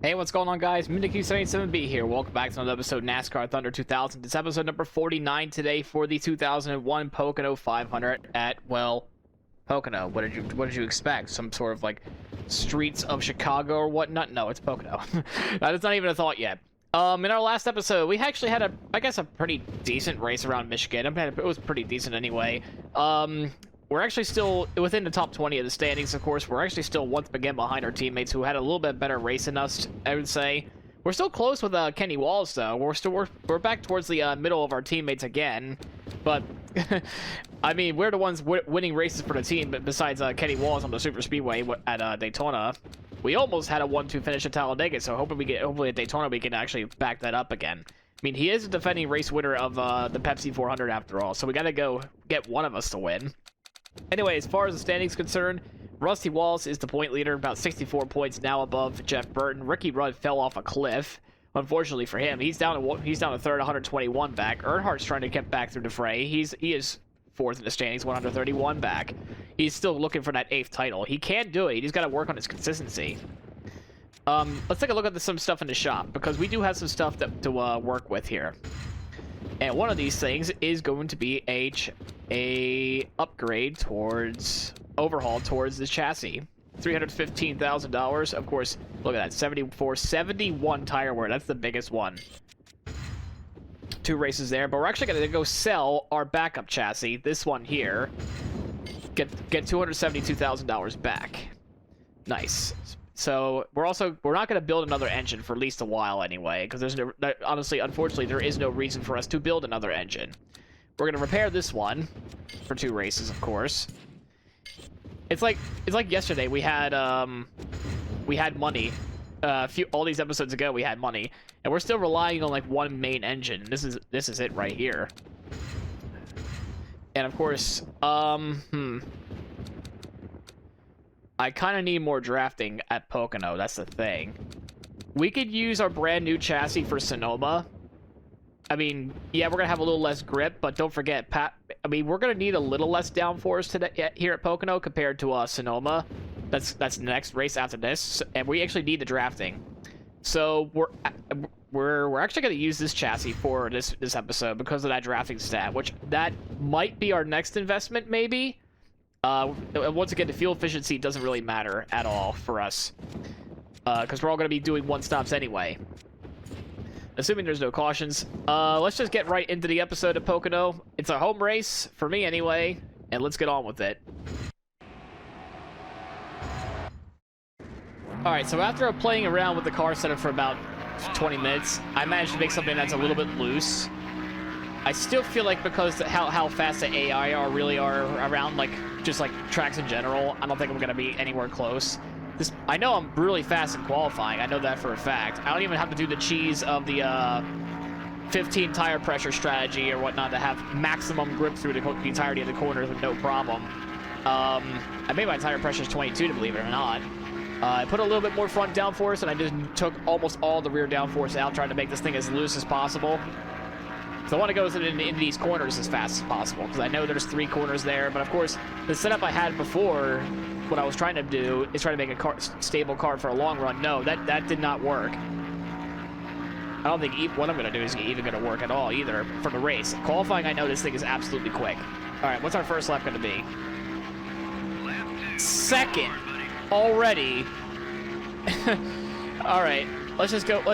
Hey, what's going on, guys? MiniQ77B here. Welcome back to another episode of NASCAR Thunder 2000. It's episode number 49 today for the 2001 Pocono 500 at, well, Pocono. What did you expect? Some sort of, like, streets of Chicago or whatnot? No, it's Pocono. That's not even a thought yet. In our last episode, we actually had I guess a pretty decent race around Michigan. It was pretty decent anyway. We're actually still within the top 20 of the standings, of course. We're actually still once again behind our teammates who had a little bit better race than us, I would say. We're still close with Kenny Walls, though. We're back towards the middle of our teammates again. But, I mean, we're the ones winning races for the team, but besides Kenny Walls on the Super Speedway at Daytona. We almost had a 1-2 finish at Talladega, so hopefully at Daytona we can actually back that up again. I mean, he is a defending race winner of the Pepsi 400 after all, so we gotta go get one of us to win. Anyway, as far as the standings concerned, Rusty Wallace is the point leader, about 64 points now above Jeff Burton. Ricky Rudd fell off a cliff, unfortunately for him. He's down to third, 121 back. Earnhardt's trying to get back through the fray. He is fourth in the standings, 131 back. He's still looking for that 8th title. He can do it. He just got to work on his consistency. Let's take a look at some stuff in the shop, because we do have some stuff to work with here. And one of these things is going to be a upgrade overhaul towards the chassis. $315,000. Of course, look at that, 71 tire wear. That's the biggest one. 2 races there, but we're actually going to go sell our backup chassis, this one here. Get $272,000 back. Nice. So we're not going to build another engine for at least a while anyway, because unfortunately, there is no reason for us to build another engine. We're going to repair this one for 2 races, of course. It's like yesterday we had money. All these episodes ago we had money, and we're still relying on like one main engine. This is it right here. And of course, I kind of need more drafting at Pocono. That's the thing. We could use our brand new chassis for Sonoma. I mean, yeah, we're gonna have a little less grip, but don't forget, we're gonna need a little less downforce today here at Pocono compared to Sonoma. That's the next race after this, and we actually need the drafting. So we're actually gonna use this chassis for this episode because of that drafting stat, which that might be our next investment, maybe. Once again, the fuel efficiency doesn't really matter at all for us, because we're all going to be doing one-stops anyway. Assuming there's no cautions. Let's just get right into the episode of Pocono. It's a home race, for me anyway, and let's get on with it. Alright, so after playing around with the car setup for about 20 minutes, I managed to make something that's a little bit loose. I still feel like because how fast the AI really are around, just like tracks in general, I don't think I'm going to be anywhere close. I know I'm really fast in qualifying. I know that for a fact. I don't even have to do the cheese of the 15 tire pressure strategy or whatnot to have maximum grip through the entirety of the corners with no problem. I made my tire pressures 22, to believe it or not. I put a little bit more front downforce, and I just took almost all the rear downforce out, trying to make this thing as loose as possible. So I want to go into these corners as fast as possible, because I know there's 3 corners there. But of course, the setup I had before, what I was trying to do is try to make a stable car for a long run. No, that did not work. I don't think what I'm going to do is even going to work at all either for the race. Qualifying, I know this thing is absolutely quick. All right, what's our first lap going to be? Second already. All right, let's just go to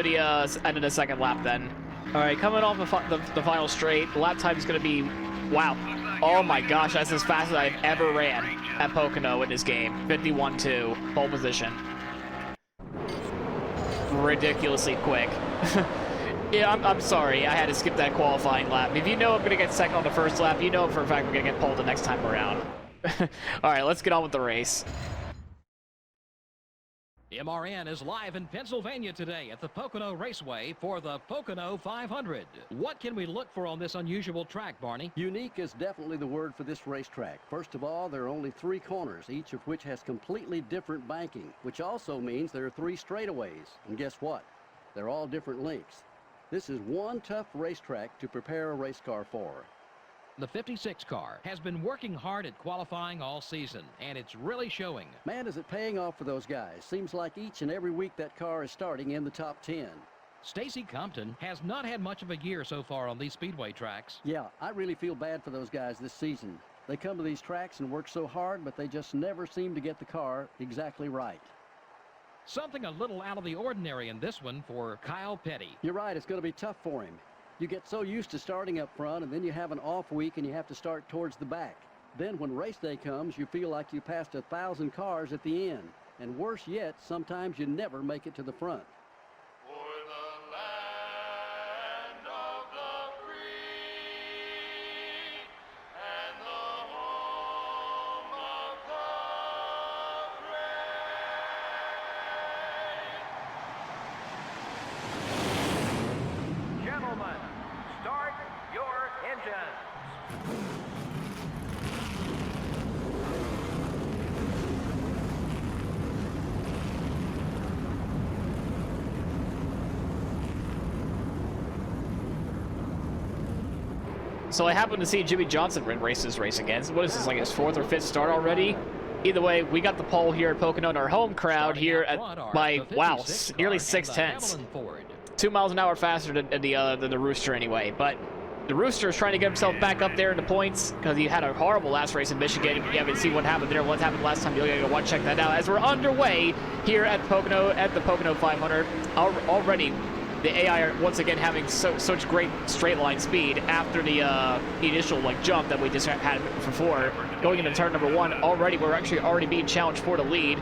the end of the second lap then. All right, coming off the final straight, the lap time is going to be, wow. Oh my gosh, that's as fast as I've ever ran at Pocono in this game. 51.2, pole position. Ridiculously quick. Yeah, I'm sorry, I had to skip that qualifying lap. If you know I'm going to get second on the first lap, you know for a fact we're going to get pole the next time around. All right, let's get on with the race. MRN is live in Pennsylvania today at the Pocono Raceway for the Pocono 500. What can we look for on this unusual track, Barney? Unique is definitely the word for this racetrack. First of all, there are only 3 corners, each of which has completely different banking, which also means there are 3 straightaways. And guess what? They're all different lengths. This is one tough racetrack to prepare a race car for. The 56 car has been working hard at qualifying all season, and it's really showing. Man, is it paying off for those guys. Seems like each and every week that car is starting in the top 10. Stacy Compton has not had much of a year so far on these speedway tracks. Yeah, I really feel bad for those guys this season. They come to these tracks and work so hard, but they just never seem to get the car exactly right. Something a little out of the ordinary in this one for Kyle Petty. You're right, it's going to be tough for him. You get so used to starting up front, and then you have an off week and you have to start towards the back. Then when race day comes, you feel like you passed 1,000 cars at the end. And worse yet, sometimes you never make it to the front. Start your engines. So I happened to see Jimmy Johnson race this race again. What is this, like his 4th or 5th start already? Either way, we got the pole here at Pocono in our home crowd here at by, wow, nearly 6/10. 2 miles an hour faster than the Rooster anyway. But the Rooster is trying to get himself back up there in the points because he had a horrible last race in Michigan. If you haven't seen what happened there, what happened last time, you're going to go check that out. As we're underway here at Pocono, at the Pocono 500, already the AI are once again having such great straight line speed after the initial jump that we just had before. Going into turn number 1, we're actually already being challenged for the lead.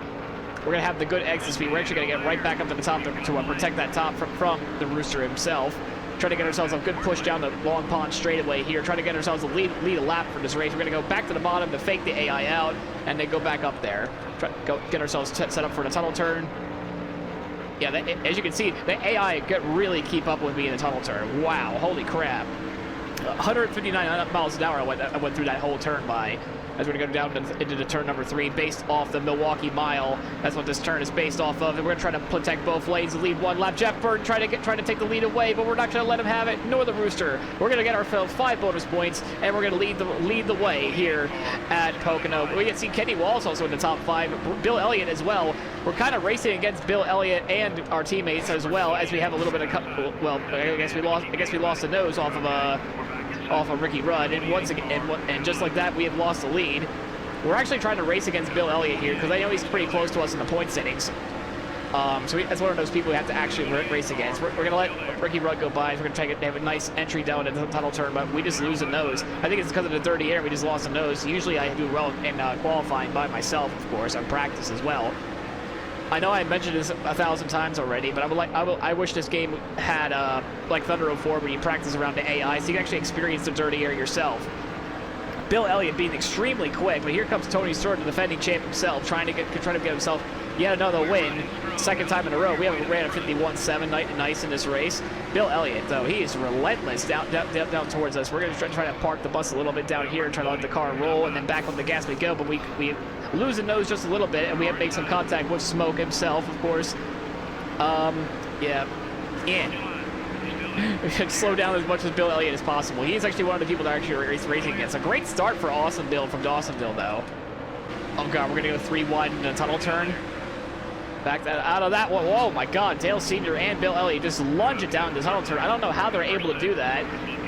We're going to have the good exit speed. We're actually going to get right back up to the top to protect that top from the Rooster himself. Try to get ourselves a good push down the Long Pond straightaway here. Try to get ourselves a lead a lap for this race. We're going to go back to the bottom to fake the AI out and then go back up there. Get ourselves set up for the tunnel turn. Yeah, as you can see, the AI really keep up with me in the tunnel turn. Wow, holy crap. 159 miles an hour I went through that whole turn by. As we're going to go down into the turn number 3 based off the Milwaukee Mile. That's what this turn is based off of. And we're going to try to protect both lanes and lead one lap. Jeff Burton trying to take the lead away, but we're not going to let him have it, nor the Rooster. We're going to get ourselves 5 bonus points, and we're going to lead the way here at Pocono. We can see Kenny Walls also in the top 5. Bill Elliott as well. We're kind of racing against Bill Elliott and our teammates as well, as we have a little bit of well, I guess we lost the nose off of Ricky Rudd, and once again, and just like that, we have lost the lead. We're actually trying to race against Bill Elliott here because I know he's pretty close to us in the point standings. So that's one of those people we have to actually race against. We're going to let Ricky Rudd go by. We're going to try to have a nice entry down into the tunnel turn, but we just lose the nose. I think it's because of the dirty air. We just lost the nose. Usually I do well in qualifying by myself, of course, on practice as well. I know I mentioned this 1,000 times already, but I wish this game had like Thunder 04 where you practice around the AI so you can actually experience the dirty air yourself. Bill Elliott being extremely quick, but here comes Tony Stewart, the defending champ himself, trying to get himself yet another win, 2nd time in a row. We haven't ran a 51.7 nice in this race. Bill Elliott, though, he is relentless down towards us. We're going to try to park the bus a little bit down here and try to let the car roll, and then back on the gas we go. But we lose the nose just a little bit, and we have to make some contact with Smoke himself, of course. Yeah. We should slow down as much as Bill Elliott as possible. He's actually one of the people that are actually racing against. A great start for Awesomeville from Dawsonville, though. Oh, God, we're going to go 3-1 in the tunnel turn. Back out of that one. Oh, my God. Dale Sr. and Bill Elliott just lunge it down the tunnel turn. I don't know how they're able to do that,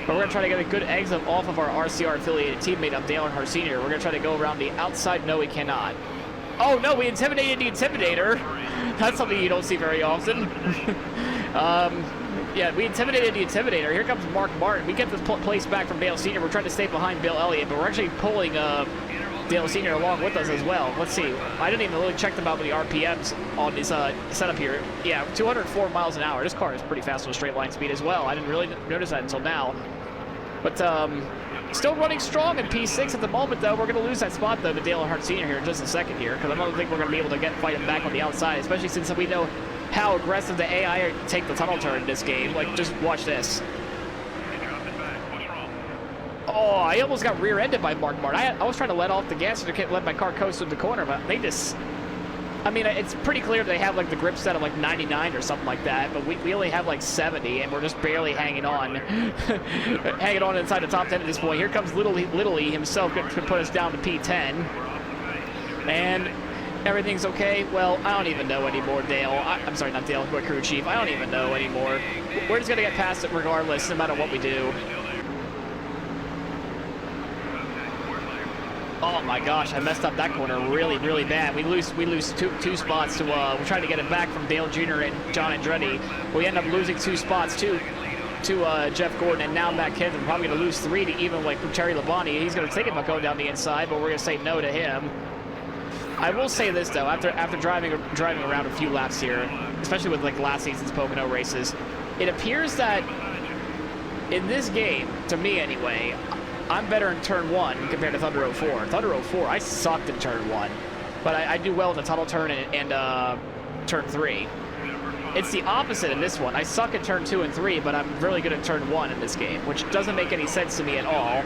but we're going to try to get a good exit off of our RCR-affiliated teammate of Dale Earnhardt Sr. We're going to try to go around the outside. No, we cannot. Oh, no, we intimidated the Intimidator. That's something you don't see very often. Yeah, we intimidated the Intimidator. Here comes Mark Martin. We get this place back from Dale Sr. We're trying to stay behind Bill Elliott, but we're actually pulling Dale Sr. along with us as well. Let's see. I didn't even really check about the RPMs on this setup here. Yeah, 204 miles an hour. This car is pretty fast with straight line speed as well. I didn't really notice that until now. But still running strong in P6 at the moment, though. We're going to lose that spot, though, to Dale Earnhardt Sr. here in just a second here, because I don't think we're going to be able to fight him back on the outside, especially since we know how aggressive the AI take the tunnel turn in this game. Like, just watch this. Oh, I almost got rear-ended by Mark Martin. I was trying to let off the gas to let my car coast through the corner, but they just... I mean, it's pretty clear they have like the grip set of like 99 or something like that, but we only have like 70, and we're just barely hanging on. Hanging on inside the top 10 at this point. Here comes Little E himself to put us down to P10. And everything's okay? Well, I don't even know anymore, Dale. I'm sorry, not Dale, but crew chief. I don't even know anymore. We're just going to get past it regardless, no matter what we do. Oh my gosh, I messed up that corner really, really bad. We lose two spots to, we're trying to get it back from Dale Jr. and John Andretti. We end up losing 2 spots to Jeff Gordon, and now Matt Kenseth. We're probably going to lose 3 to even like Terry Labonte. He's going to think about going down the inside, but we're going to say no to him. I will say this though, after driving around a few laps here, especially with like last season's Pocono races, it appears that in this game, to me anyway, I'm better in turn 1 compared to Thunder 04. Thunder 04, I sucked in turn 1, but I do well in the tunnel turn and turn 3. It's the opposite in this one. I suck at turn 2 and 3, but I'm really good at turn 1 in this game, which doesn't make any sense to me at all,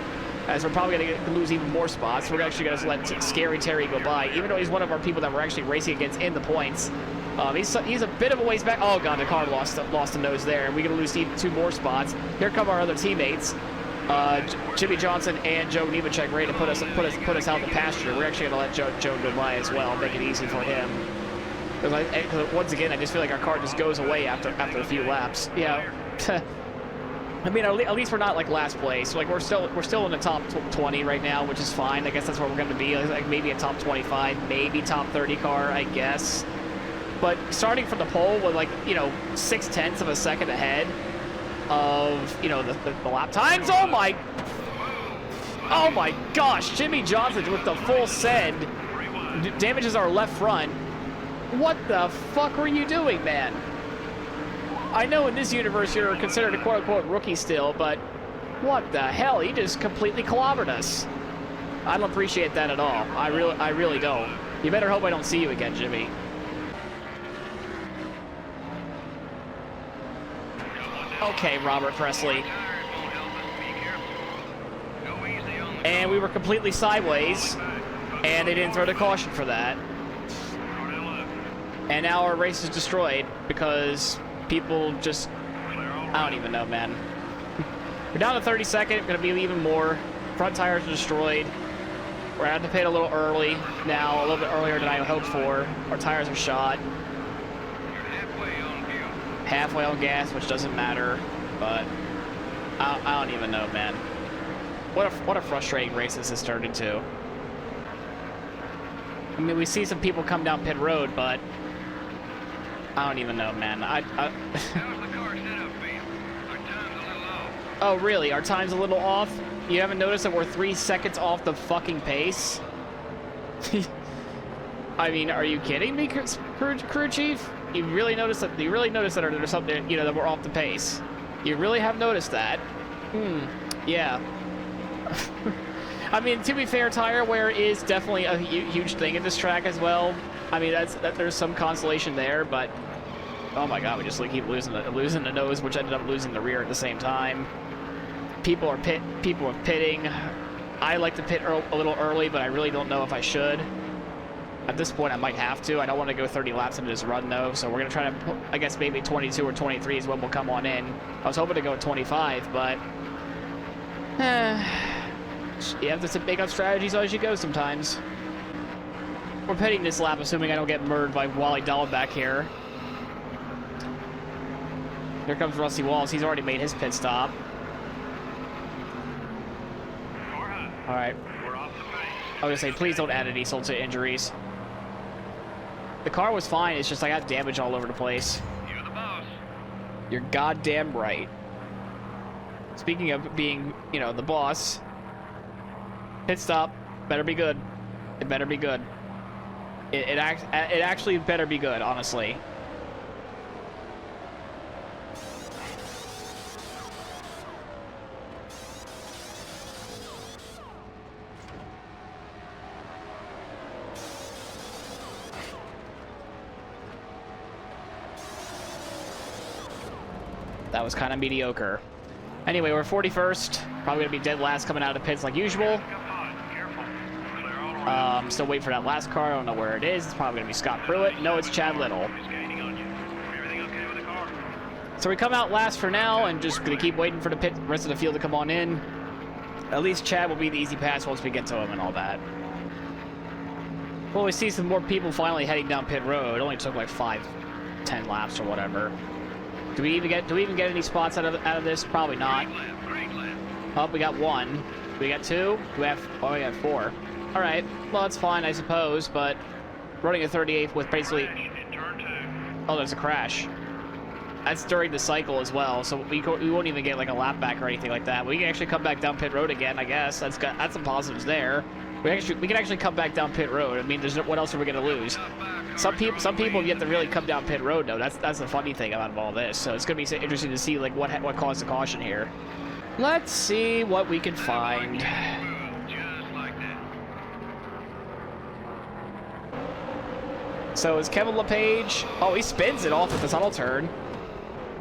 as we're probably going to lose even more spots. We're actually going to let Scary Terry go by, even though he's one of our people that we're actually racing against in the points. He's a bit of a ways back. Oh god, the car lost a nose there, and we're going to lose 2 more spots. Here come our other teammates. Jimmy Johnson and Joe Nemechek ready to put us out in the pasture. We're actually going to let Joe go by as well, make it easy for him. Because once again, I just feel like our car just goes away after a few laps. Yeah. I mean, at least we're not like last place. Like we're still in the top 20 right now, which is fine. I guess that's where we're going to be. Like maybe a top 25, maybe top 30 car, I guess. But starting from the pole with like 0.6 of a second ahead of the lap times. Oh my gosh! Jimmy Johnson with the full send damages our left front. What the fuck were you doing, man? I know in this universe you're considered a quote-unquote rookie still, but what the hell? He just completely clobbered us. I don't appreciate that at all. I really don't. You better hope I don't see you again, Jimmy. Okay, Robert Presley. And we were completely sideways, and they didn't throw the caution for that. And now our race is destroyed because people just, I don't even know, man. We're down to 32nd, gonna be even more. Front tires are destroyed. We're out to pit a little early now, a little bit earlier than I hoped for. Our tires are shot. Halfway on gas, which doesn't matter, but I don't even know, man. What a frustrating race this has turned into. I mean, we see some people come down pit road, but I don't even know, man. How's the car set up, Pete? Our time's a little off. Oh, really? Our time's a little off? You haven't noticed that we're 3 seconds off the fucking pace? I mean, are you kidding me, crew chief? You really noticed that? There's something, that we're off the pace. You really have noticed that? Yeah. I mean, to be fair, tire wear is definitely a huge thing in this track as well. I mean, there's some consolation there, but oh my god, we just keep losing the nose, which ended up losing the rear at the same time. People are pitting. I like to pit a little early, but I really don't know if I should. At this point, I might have to. I don't want to go 30 laps into this run, though, so we're going to try to, I guess maybe 22 or 23 is when we'll come on in. I was hoping to go at 25, but you have to make up strategies as you go sometimes. We're pitting this lap, assuming I don't get murdered by Wally Dahl back here. Here comes Rusty Walls. He's already made his pit stop. All right. I was going to say, please don't add any insult to injuries. The car was fine. It's just I got damage all over the place. You're the boss. You're goddamn right. Speaking of being, the boss, pit stop better be good. It better be good. It actually better be good, honestly. That was kind of mediocre. Anyway, we're 41st. Probably going to be dead last coming out of the pits like usual. Come on, careful. Clear all Still waiting for that last car. I don't know where it is. It's probably going to be Scott Pruitt. No, it's Chad Little. So we come out last for now and just going to keep waiting for the rest of the field to come on in. At least Chad will be the easy pass once we get to him and all that. Well, we see some more people finally heading down pit road. It only took like 5-10 laps or whatever. Do we even get any spots out of this? Probably not. Oh, we got 1. We got 2. Do we have? Oh, we got 4. All right. Well, that's fine, I suppose. But running a 38th with basically. Oh, there's a crash. That's during the cycle as well, so we won't even get like a lap back or anything like that. We can actually come back down pit road again, I guess. That's some positives there. We can actually come back down pit road. I mean, what else are we gonna lose? Some people get to really come down pit road though. That's the funny thing about all this. So it's gonna be interesting to see like what caused the caution here. Let's see what we can find. So is Kevin LePage? Oh, he spins it off at the tunnel turn.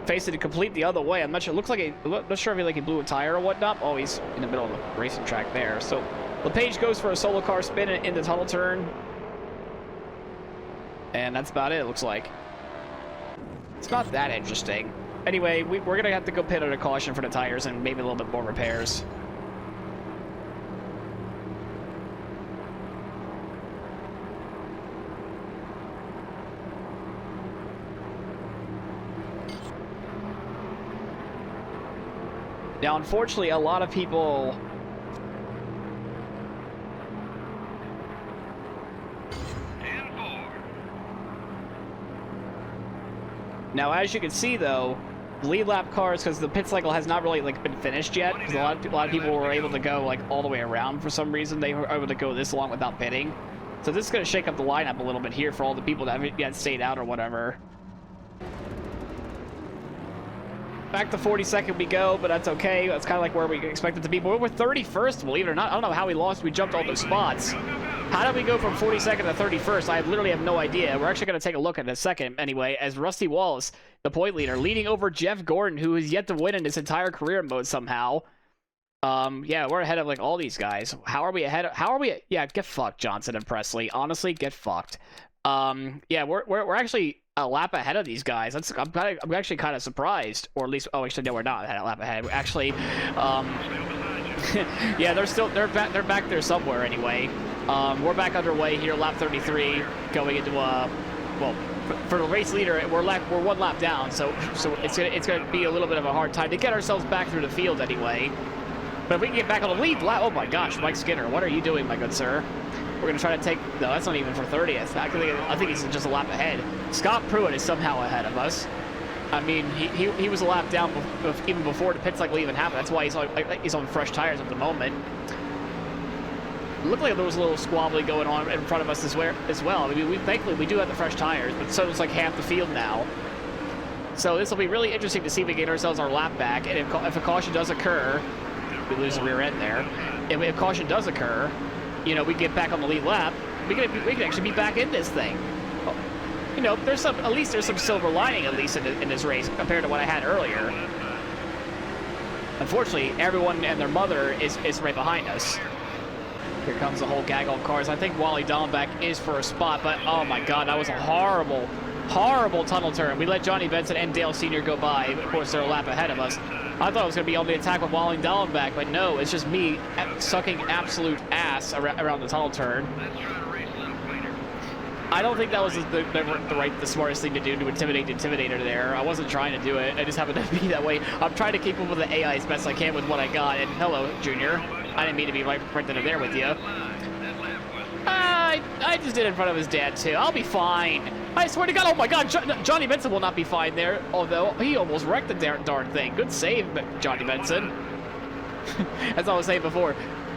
Facing it complete the other way. I'm not sure. Looks like not sure if he blew a tire or whatnot. Oh, he's in the middle of the racing track there. So LePage goes for a solo car spin in the tunnel turn. And that's about it, looks like. It's not that interesting. Anyway, we're going to have to go pit under caution for the tires and maybe a little bit more repairs. Now, unfortunately, a lot of people... Now, as you can see, though, lead lap cars, because the pit cycle has not really been finished yet, because a lot of people were able to go all the way around for some reason. They were able to go this long without pitting. So this is going to shake up the lineup a little bit here for all the people that haven't yet stayed out or whatever. Back to 42nd we go, but that's okay. That's kind of like where we expected to be. But we're 31st, believe it or not. I don't know how we lost. We jumped all those spots. How did we go from 42nd to 31st? I literally have no idea. We're actually going to take a look at it in a second anyway, as Rusty Wallace, the point leader, leading over Jeff Gordon, who is yet to win in his entire career mode somehow. Yeah, we're ahead of all these guys. How are we ahead? Yeah, get fucked, Johnson and Presley. Honestly, get fucked. Yeah, we're actually a lap ahead of these guys. I'm actually kind of surprised, or at least, oh, actually, no, we're not a lap ahead. We're actually, yeah, they're back there somewhere anyway. We're back underway here, lap 33, going into well, for the race leader, we're 1 lap down, so it's gonna be a little bit of a hard time to get ourselves back through the field anyway. But if we can get back on the lead lap, oh my gosh, Mike Skinner, what are you doing, my good sir? We're going to try to take... No, that's not even for 30th. I think he's just a lap ahead. Scott Pruitt is somehow ahead of us. I mean, he was a lap down even before the pit cycle even happened. That's why he's on fresh tires at the moment. It looked like there was a little squabbly going on in front of us as well. I mean, thankfully, we do have the fresh tires, but so it's like half the field now. So this will be really interesting to see if we get ourselves our lap back. And if a caution does occur... We lose the rear end there. If caution does occur... You know, we get back on the lead lap, we can actually be back in this thing. You know, at least there's some silver lining at least in this race compared to what I had earlier. Unfortunately, everyone and their mother is right behind us. Here comes the whole gaggle of cars. I think Wally Dallenbach is for a spot, but oh my god, that was a horrible tunnel turn. We let Johnny Benson and Dale Sr. go by. Of course, they're a lap ahead of us. I thought I was going to be on the attack with Wally Dallenbach, but no, it's just me sucking absolute ass around the tunnel turn. I don't think that was the smartest thing to do to intimidate the Intimidator there. I wasn't trying to do it. I just happened to be that way. I'm trying to keep up with the AI as best I can with what I got. And hello, Junior. I didn't mean to be right there with you. I just did it in front of his dad, too. I'll be fine. I swear to God, oh my God, Johnny Benson will not be fine there, although he almost wrecked the darn thing. Good save, Johnny Benson. As I was saying before,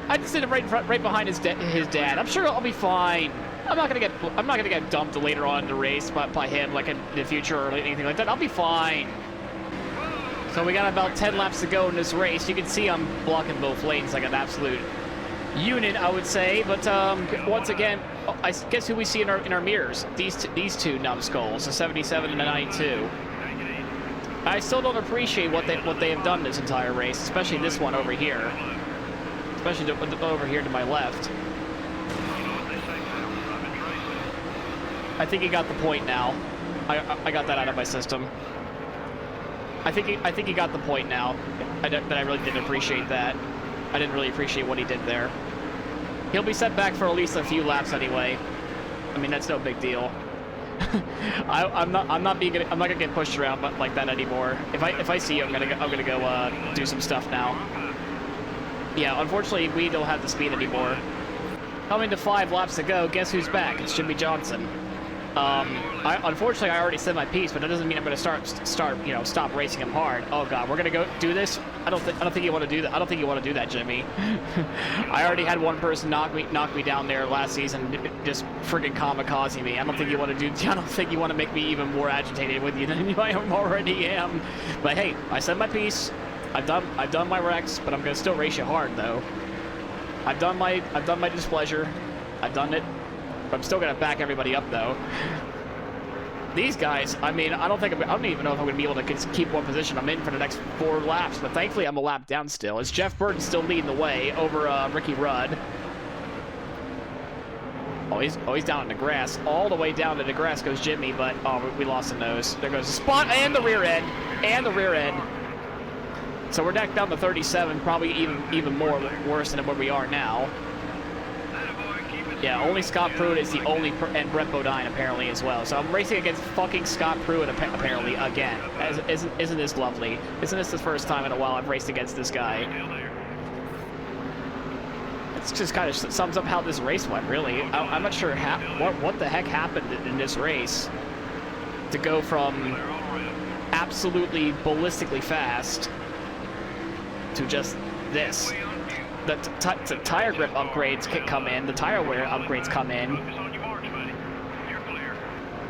I just did it right behind his dad. I'm sure I'll be fine. I'm not gonna get dumped later on in the race by him, like in the future or anything like that. I'll be fine. So we got about 10 laps to go in this race. You can see I'm blocking both lanes like an absolute unit, I would say. But once again, I guess who we see in our mirrors? These two numbskulls, the 77 and the 92. I still don't appreciate what they have done this entire race, especially this one over here. Especially over here to my left. I think he got the point now. I got that out of my system. I think he got the point now. But I really didn't appreciate that. I didn't really appreciate what he did there. He'll be set back for at least a few laps anyway. I mean, that's no big deal. I'm not gonna get pushed around like that anymore. If I see you, I'm gonna go do some stuff now. Yeah, unfortunately we don't have the speed anymore. Coming to 5 laps to go, guess who's back? It's Jimmy Johnson. Unfortunately I already said my piece, but that doesn't mean I'm gonna stop racing him hard. Oh god, we're gonna go do this? I don't think you want to do that. I don't think you want to do that, Jimmy. I already had one person knock me down there last season, just friggin' kamikaze me. I don't think you want to make me even more agitated with you than I already am. But hey, I said my piece. I've done my wrecks, but I'm gonna still race you hard though. I've done my displeasure. I've done it. But I'm still gonna back everybody up though. These guys, I mean, I don't even know if I'm gonna be able to keep one position I'm in for the next 4 laps, but thankfully I'm a lap down still. It's Jeff Burton still leading the way over Ricky Rudd. Oh, he's down in the grass. All the way down to the grass goes Jimmy, but we lost the nose. There goes the spot and the rear end. And the rear end. So we're down to 37, probably even more worse than where we are now. Yeah, only Scott Pruitt is the only, and Brett Bodine apparently as well. So I'm racing against fucking Scott Pruitt apparently again. Isn't this lovely? Isn't this the first time in a while I've raced against this guy? It's just kind of sums up how this race went, really. I'm not sure what the heck happened in this race to go from absolutely ballistically fast to just this. The tire grip upgrades come in, the tire wear upgrades come in.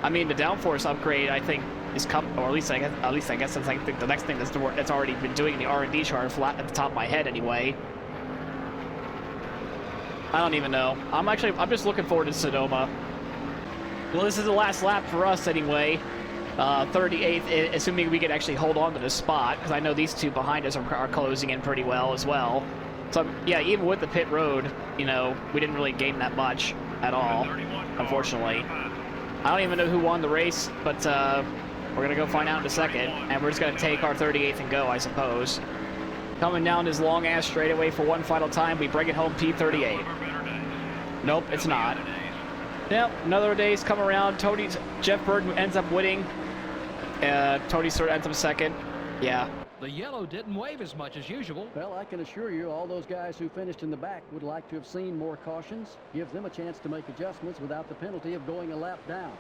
I mean, the downforce upgrade, I think, is coming, or at least I guess that's like the next thing that's already been doing the R&D chart flat at the top of my head anyway. I don't even know. I'm just looking forward to Sonoma. Well, this is the last lap for us anyway. 38th, assuming we can actually hold on to this spot, because I know these two behind us are closing in pretty well as well. So, yeah, even with the pit road, you know, we didn't really gain that much at all, unfortunately. I don't even know who won the race, but we're going to go find out in a second, and we're just going to take our 38th and go, I suppose. Coming down this long-ass straightaway for one final time, we bring it home P38. Nope, it's not. Yep, another day's come around. Jeff Burton ends up winning. Tony sort of ends up second. Yeah. The yellow didn't wave as much as usual. Well, I can assure you all those guys who finished in the back would like to have seen more cautions. Gives them a chance to make adjustments without the penalty of going a lap down.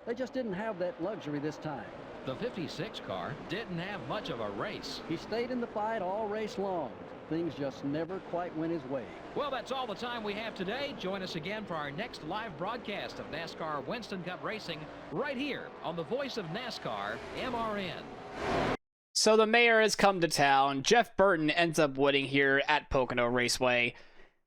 They just didn't have that luxury this time. The 56 car didn't have much of a race. He stayed in the fight all race long. Things just never quite went his way. Well, that's all the time we have today. Join us again for our next live broadcast of NASCAR Winston Cup Racing right here on the Voice of NASCAR, MRN. So the mayor has come to town. Jeff Burton ends up winning here at Pocono Raceway.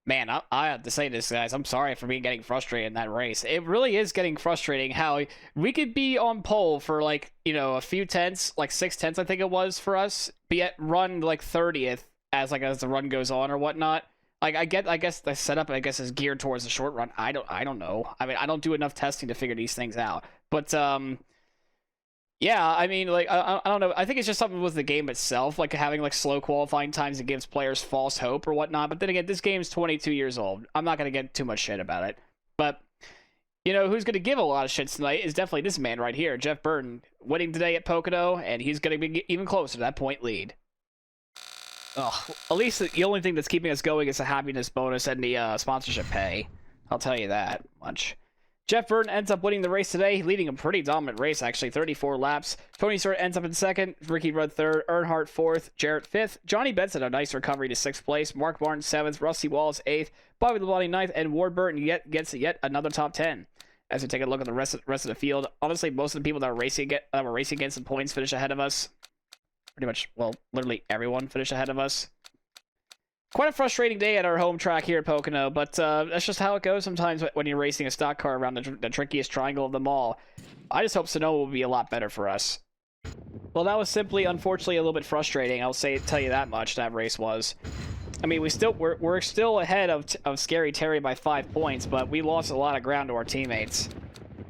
Man, I have to say this, guys. I'm sorry for getting frustrated in that race. It really is getting frustrating how we could be on pole for, like, you know, a few tenths, like 6 tenths, I think it was for us, be at run like 30th as the run goes on or whatnot. Like, I guess the setup, is geared towards the short run. I don't know. I mean, I don't do enough testing to figure these things out. But, yeah, I mean, like, I don't know. I think it's just something with the game itself, like having, like, slow qualifying times that gives players false hope or whatnot. But then again, this game's 22 years old. I'm not going to get too much shit about it. But, you know, who's going to give a lot of shit tonight is definitely this man right here, Jeff Burton, winning today at Pocono, and he's going to be even closer to that point lead. Oh, at least the only thing that's keeping us going is the happiness bonus and the sponsorship pay. I'll tell you that much. Jeff Burton ends up winning the race today, leading a pretty dominant race, actually, 34 laps. Tony Stewart ends up in second, Ricky Rudd third, Earnhardt fourth, Jarrett fifth, Johnny Benson a nice recovery to 6th place, Mark Martin 7th, Rusty Wallace 8th, Bobby Labonte 9th, and Ward Burton gets yet another top 10. As we take a look at the rest of the field, honestly, most of the people that were racing against the points finish ahead of us. Pretty much, well, literally everyone finished ahead of us. Quite a frustrating day at our home track here at Pocono, but that's just how it goes sometimes when you're racing a stock car around the trickiest triangle of them all. I just hope Sonoma will be a lot better for us. Well, that was simply, unfortunately, a little bit frustrating. Tell you that much. That race was. I mean, we're still ahead of Scary Terry by 5 points, but we lost a lot of ground to our teammates.